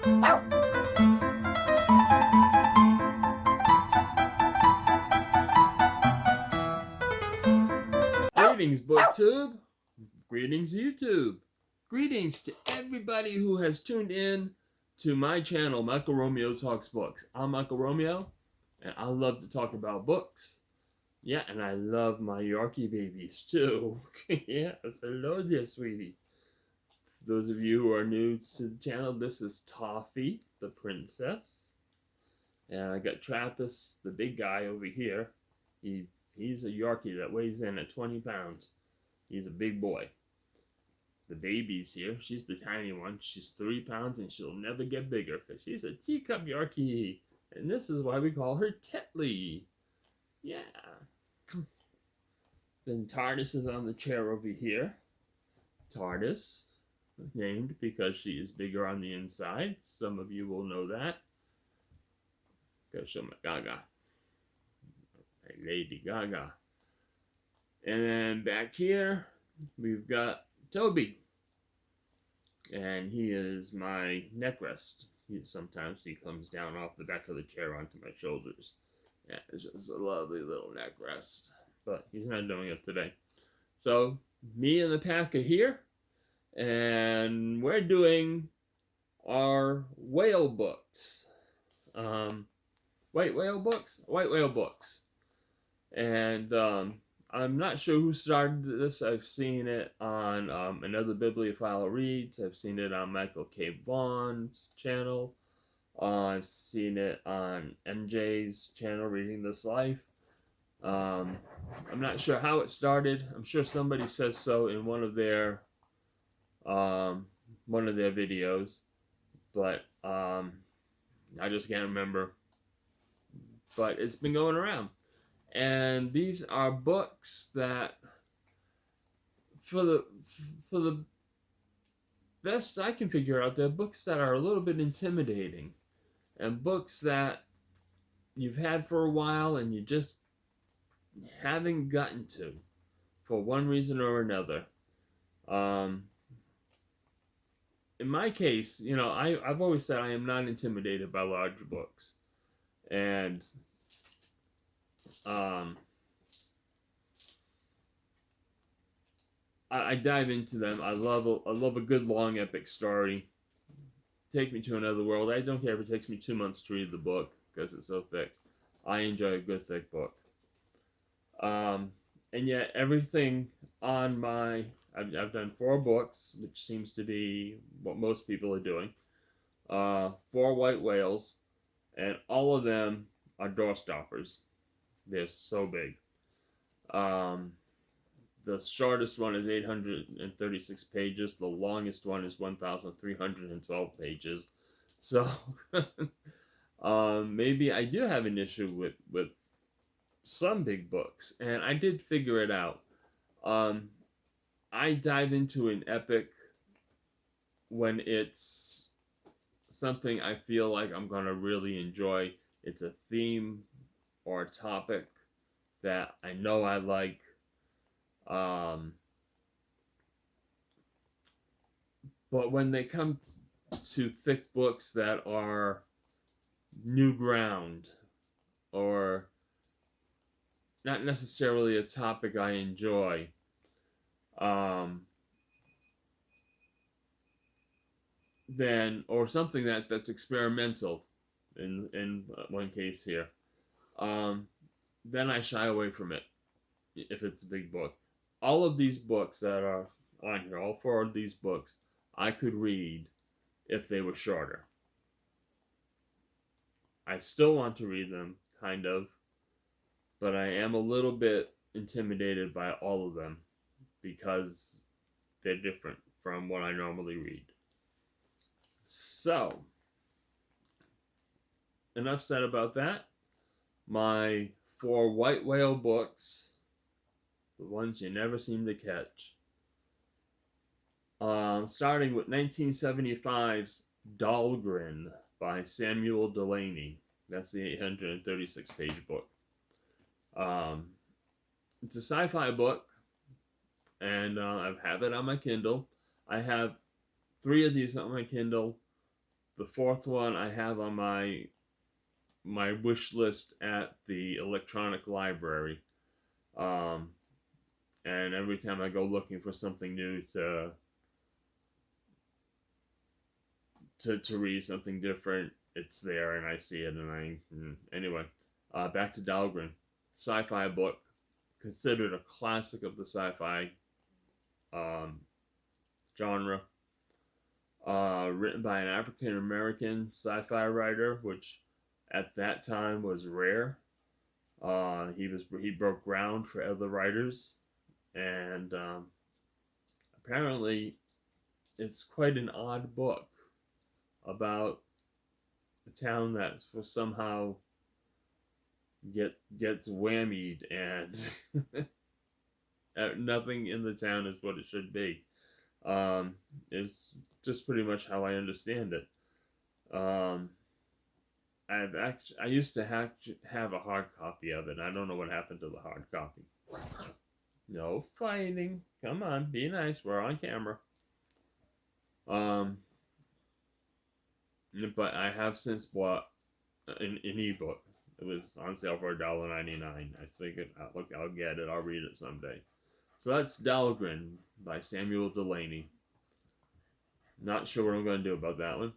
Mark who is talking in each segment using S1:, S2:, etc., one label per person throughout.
S1: Greetings, BookTube. Greetings, YouTube. Greetings to everybody who has tuned in to my channel, Michael Romeo Talks Books. I'm Michael Romeo, and I love to talk about books. Yeah, and I love my Yorkie babies, too. Yes, hello there, sweetie. For those of you who are new to the channel, this is Toffee, the princess. And I got Trappist, the big guy over here. He's a Yorkie that weighs in at 20 pounds. He's a big boy. The baby's here. She's the tiny one. She's 3 pounds and she'll never get bigger because she's a teacup Yorkie. And this is why we call her Tetley. Yeah. Then TARDIS is on the chair over here. TARDIS, named because she is bigger on the inside. Some of you will know that. Gotta show my Gaga. Lady Gaga. And then back here, we've got Toby. And he is my neck rest. Sometimes he comes down off the back of the chair onto my shoulders. Yeah, it's just a lovely little neck rest. But he's not doing it today. So, me and the pack are here. And we're doing our whale books. White whale books? White whale books. And I'm not sure who started this. I've seen it on another Bibliophile Reads. I've seen it on Michael K. Vaughn's channel. I've seen it on MJ's channel, Reading This Life. I'm not sure how it started. I'm sure somebody says so in one of their videos, but I just can't remember. But it's been going around. And these are books that, for the best I can figure out, they're books that are a little bit intimidating. And books that you've had for a while and you just haven't gotten to for one reason or another. In my case, you know, I've always said I am not intimidated by large books. And I dive into them. I love a good long epic story. Take me to another world. I don't care if it takes me 2 months to read the book because it's so thick. I enjoy a good thick book. And yet everything on I've done 4 books, which seems to be what most people are doing. 4 white whales, and all of them are door stoppers. They're so big. The shortest one is 836 pages. The longest one is 1,312 pages. So maybe I do have an issue with some big books, and I did figure it out. I dive into an epic when it's something I feel like I'm going to really enjoy. It's a theme or a topic that I know I like. But when they come to thick books that are new ground or not necessarily a topic I enjoy, then, or something that's experimental in one case here, then I shy away from it if it's a big book. All of these books that are on here, all 4 of these books, I could read if they were shorter. I still want to read them, kind of, but I am a little bit intimidated by all of them because they're different from what I normally read. So, enough said about that. My 4 white whale books, the ones you never seem to catch. Starting with 1975's Dahlgren by Samuel Delaney. That's the 836-page book. It's a sci-fi book, and I have it on my Kindle. I have 3 of these on my Kindle. The fourth one I have on my wish list at the electronic library. Um, and every time I go looking for something new to read, something different, it's there, and I see it, and anyway. Back to Dahlgren, sci-fi book, considered a classic of the sci-fi um, genre. Written by an African American sci-fi writer, which at that time was rare. He broke ground for other writers, and apparently it's quite an odd book about a town that somehow gets whammied, and nothing in the town is what it should be. Is just pretty much how I understand it. Um, I used to have a hard copy of it. I don't know what happened to the hard copy. No fighting. Come on, be nice. We're on camera. Um, but I have since bought an ebook. It was on sale for $1.99. I figured, I'll get it. I'll read it someday. So that's Dahlgren by Samuel Delaney. Not sure what I'm going to do about that one.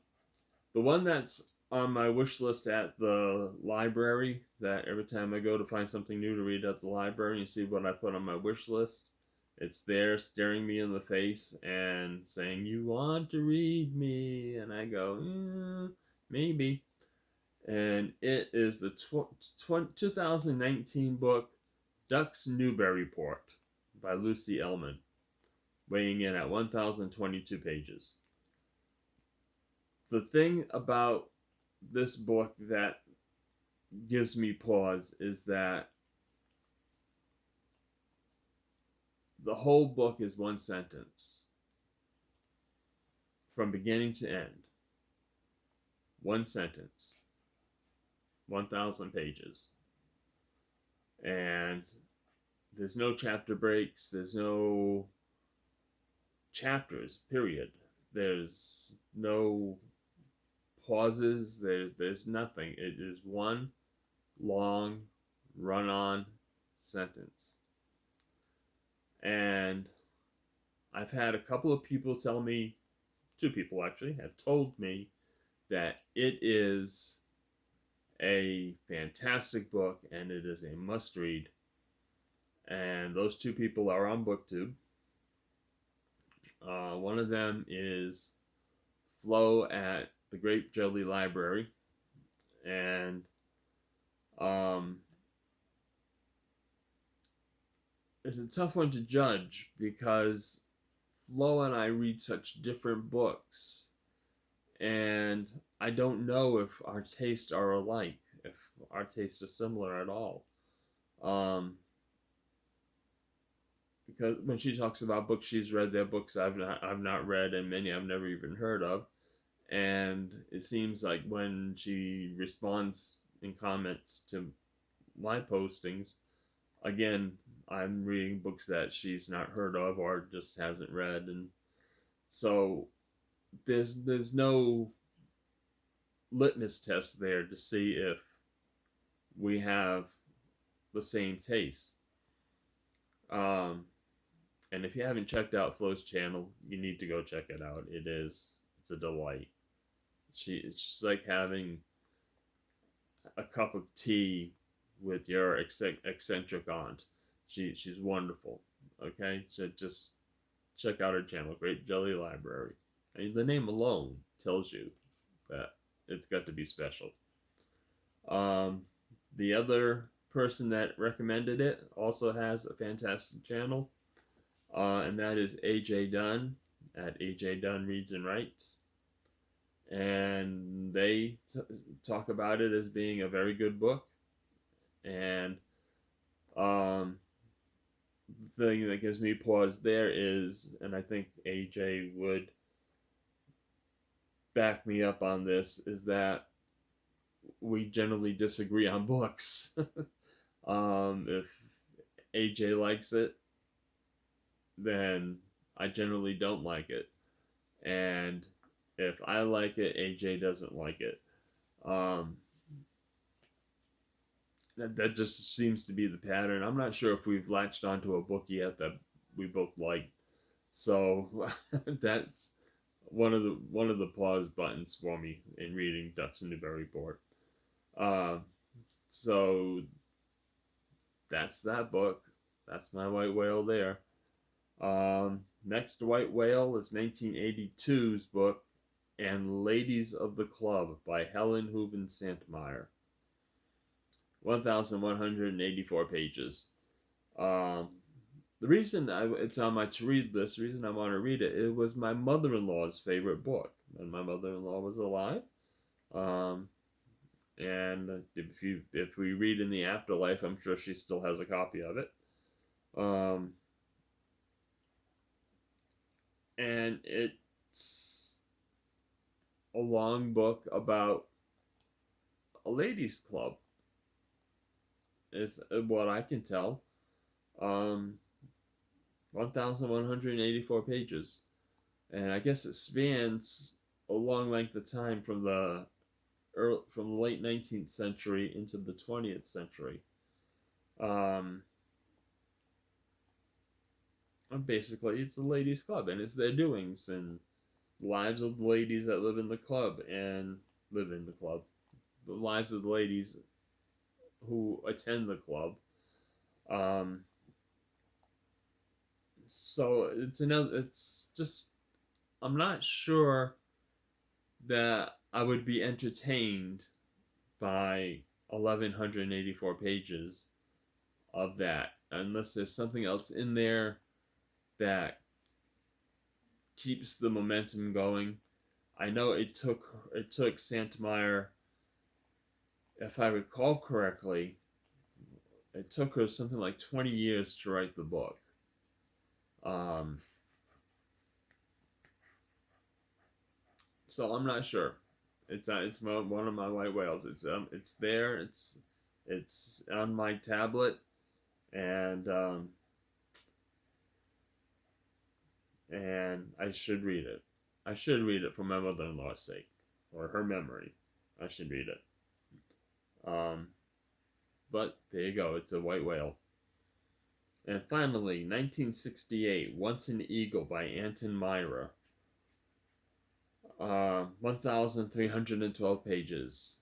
S1: The one that's on my wish list at the library, that every time I go to find something new to read at the library and see what I put on my wish list, it's there staring me in the face and saying, "You want to read me?" And I go, maybe. And it is the 2019 book, Duck's Newberryport by Lucy Ellman, weighing in at 1,022 pages. The thing about this book that gives me pause is that the whole book is one sentence from beginning to end. One sentence, 1,000 pages. And there's no chapter breaks, there's no chapters, period. There's no pauses, there's nothing. It is one long run-on sentence. And I've had a couple of people tell me, 2 people actually, have told me that it is a fantastic book and it is a must-read. And those 2 people are on BookTube. One of them is Flo at the Grape Jelly Library, and it's a tough one to judge because Flo and I read such different books, and I don't know if our tastes are alike, if our tastes are similar at all. Because when she talks about books she's read, they're books I've not read, and many I've never even heard of. And it seems like when she responds in comments to my postings, again, I'm reading books that she's not heard of or just hasn't read, and so there's no litmus test there to see if we have the same taste. And if you haven't checked out Flo's channel, you need to go check it out. It's a delight. It's just like having a cup of tea with your eccentric aunt. She's wonderful. Okay, so just check out her channel, Great Jelly Library. I mean, the name alone tells you that it's got to be special. The other person that recommended it also has a fantastic channel, and that is AJ Dunn at AJ Dunn Reads and Writes. And they talk about it as being a very good book. And the thing that gives me pause there is, and I think AJ would back me up on this, is that we generally disagree on books. If AJ likes it, then I generally don't like it. And If I like it, AJ doesn't like it. Um, that just seems to be the pattern. I'm not sure if we've latched onto a book yet that we both like. So that's one of the pause buttons for me in reading Ducks in Newberryport. Uh, so that's that book. That's my white whale there. Next white whale is 1982's book, And Ladies of the Club by Helen Hooven Santmyer. 1,184 pages. The reason it's on my to read list, the reason I want to read it, it was my mother-in-law's favorite book, and my mother-in-law was alive. And if we read in the afterlife, I'm sure she still has a copy of it. And it's a long book about a ladies' club. Is what I can tell. 1,184 pages, and I guess it spans a long length of time from the late 19th century into the 20th century. Basically, it's the ladies' club, and it's their doings and lives of the ladies that live in the club, the lives of the ladies who attend the club. So it's just, I'm not sure that I would be entertained by 1,184 pages of that unless there's something else in there that keeps the momentum going. I know it took Santmyer, if I recall correctly, it took her something like 20 years to write the book. So I'm not sure. It's one of my white whales. It's there. It's on my tablet, and I should read it. I should read it for my mother-in-law's sake, or her memory. I should read it. But there you go. It's a white whale. And finally, 1968, Once an Eagle by Anton Myrer. 1,312 pages.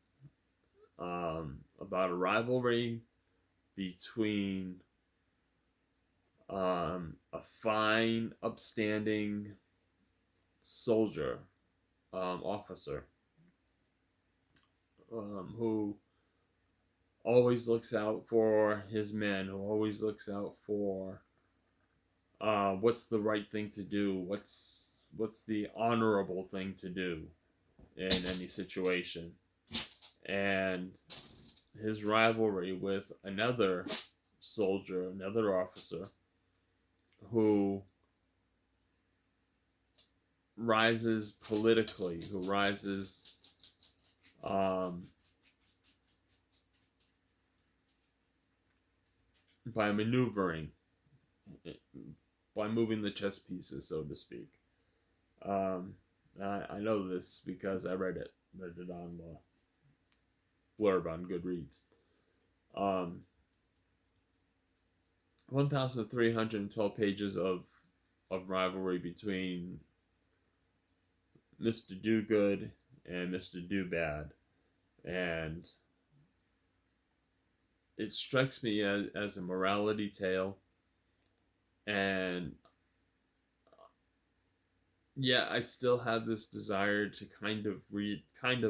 S1: About a rivalry between a fine, upstanding soldier, officer, who always looks out for his men, who always looks out for what's the right thing to do, what's the honorable thing to do in any situation, and his rivalry with another soldier, another officer, who rises politically, who rises by maneuvering, by moving the chess pieces, so to speak. I know this because I read it on the blurb on Goodreads. 1,312 pages of rivalry between Mr. Do Good and Mr. Do Bad, and it strikes me as a morality tale. And yeah, I still have this desire to kind of read it, kind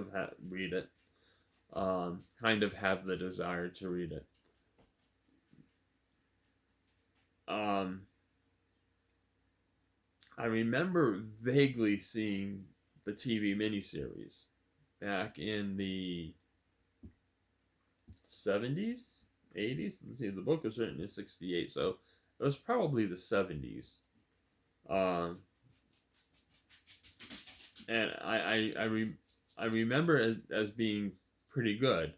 S1: of have the desire to read it. I remember vaguely seeing the TV miniseries back in the 70s, 80s. Let's see, the book was written in 68, so it was probably the 70s. And I remember it as being pretty good.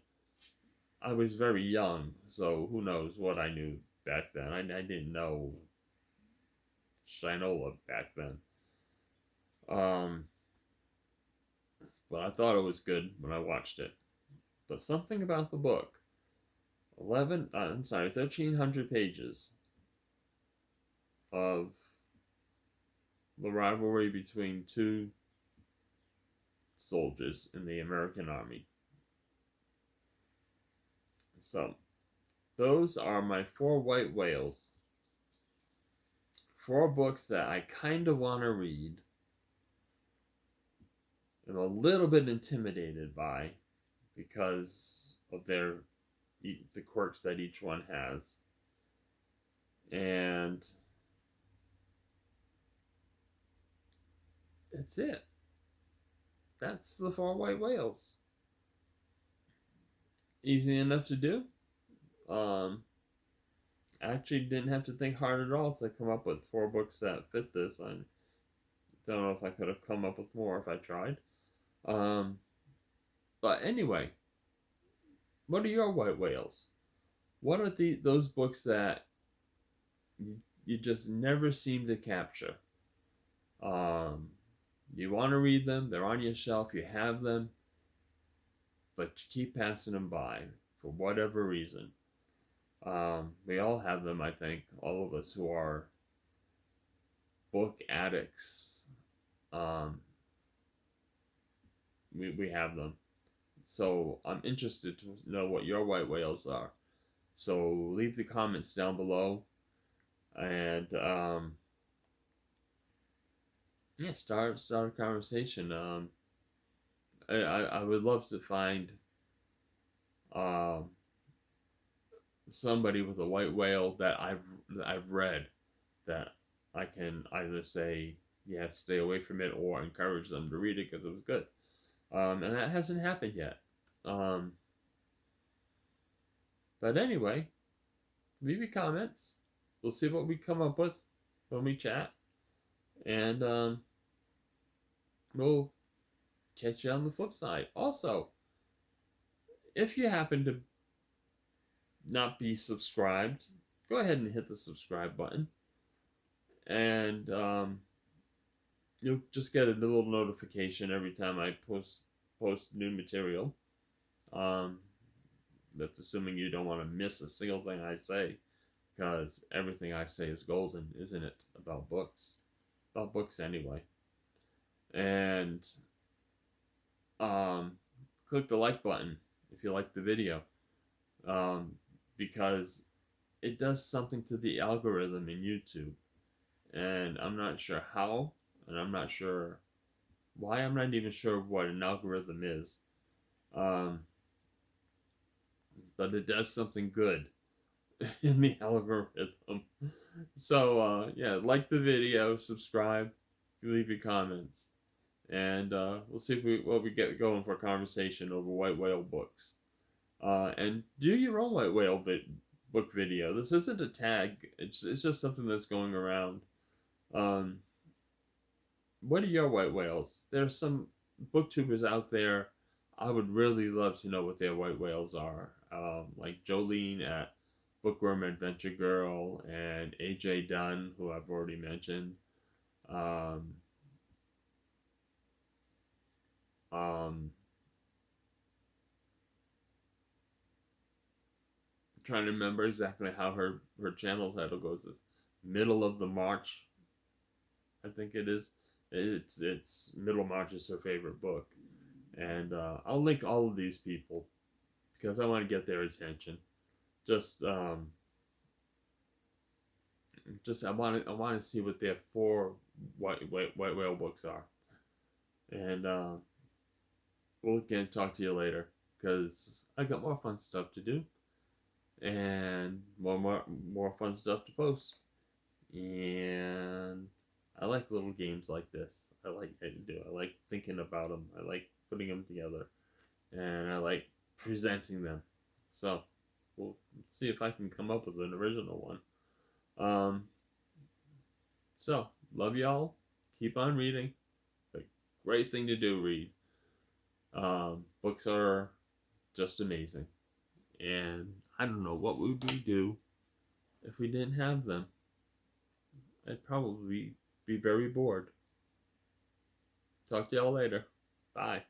S1: I was very young, so who knows what I knew back then. I didn't know Shinola back then. but I thought it was good when I watched it. But something about the book, 1,300 pages of the rivalry between two soldiers in the American Army. So, those are my 4 white whales. 4 books that I kind of want to read. I'm a little bit intimidated by because of the quirks that each one has. And that's it. That's the 4 white whales. Easy enough to do. Actually didn't have to think hard at all to come up with 4 books that fit this. I don't know if I could have come up with more if I tried. But anyway, what are your white whales? What are those books that you just never seem to capture? You want to read them, they're on your shelf, you have them, but you keep passing them by for whatever reason. We all have them, I think, all of us who are book addicts. We have them. So I'm interested to know what your white whales are. So leave the comments down below, and yeah, start a conversation. I would love to find somebody with a white whale that I've read that I can either say, yeah, stay away from it, or encourage them to read it because it was good. And that hasn't happened yet. But anyway, leave your comments. We'll see what we come up with when we chat. And we'll catch you on the flip side. Also, if you happen to not be subscribed, go ahead and hit the subscribe button. And you'll just get a little notification every time I post new material. That's assuming you don't want to miss a single thing I say, because everything I say is golden, isn't it? About books. About books anyway. And click the like button if you like the video, because it does something to the algorithm in YouTube, and I'm not sure how, and I'm not sure why. I'm not even sure what an algorithm is, but it does something good in the algorithm. So yeah, like the video, subscribe, leave your comments, and we'll see if what we get going for a conversation over white whale books. And do your own white whale book video. This isn't a tag. It's just something that's going around. What are your white whales? There's some booktubers out there. I would really love to know what their white whales are. Like Jolene at Bookworm Adventure Girl, and AJ Dunn, who I've already mentioned. Trying to remember exactly how her channel title goes. It's Middle of the March, I think it is. It's Middle March is her favorite book, and I'll link all of these people because I want to get their attention. Just I want to see what their 4 white whale books are, and we'll again talk to you later because I got more fun stuff to do. And more fun stuff to post. And I like little games like this. I like thinking about them. I like putting them together, and I like presenting them. So we'll see if I can come up with an original one. So love y'all. Keep on reading. It's a great thing to do. Read. Books are just amazing. And I don't know what would we do if we didn't have them. I'd probably be very bored. Talk to y'all later. Bye.